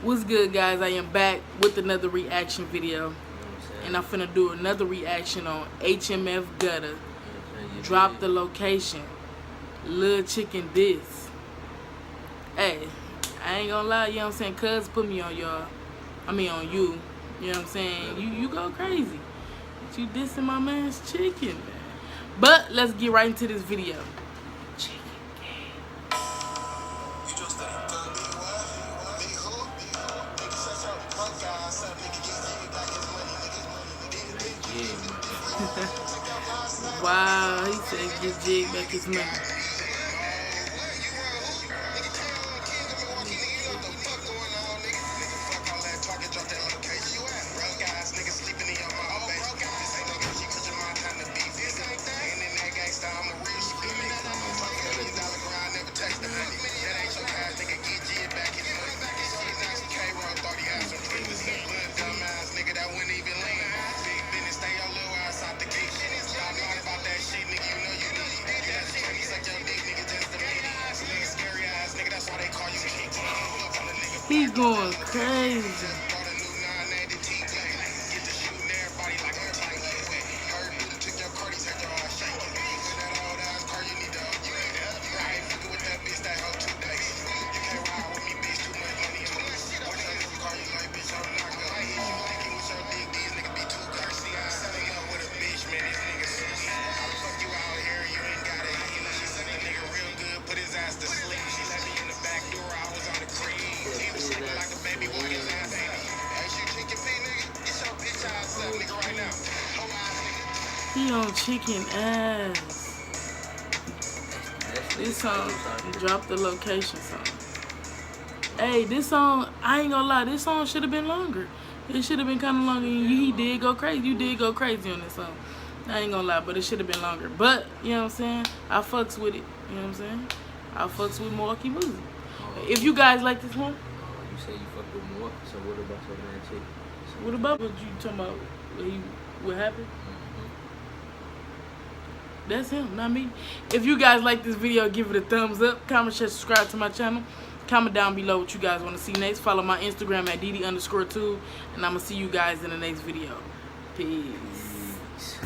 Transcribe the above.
What's good, guys? I am back with another reaction video, and I'm finna do another reaction on HMF Gutta. Drop the location. Lil Chicken diss. Hey, I ain't gonna lie, you know what I'm saying? Cuz put me on y'all. I mean on you. You know what I'm saying? You go crazy. But you dissing my man's chicken, man. But let's get right into this video. Wow, he said get jig back his money. He going crazy. He on chicken ass. This song, drop the location song. Hey, this song, I ain't gonna lie, this song should have been longer. It should have been kind of longer. He did go crazy. You did go crazy on this song. I ain't gonna lie, but it should have been longer. But, you know what I'm saying? I fucks with it. You know what I'm saying? I fucks with Milwaukee music. If you guys like this one. You say you fuck with Milwaukee, so what about your man chick? So what about what you talking about? What happened? That's him, not me. If you guys like this video, give it a thumbs up. Comment, share, subscribe to my channel. Comment down below what you guys want to see next. Follow my Instagram at dd_2. And I'm going to see you guys in the next video. Peace.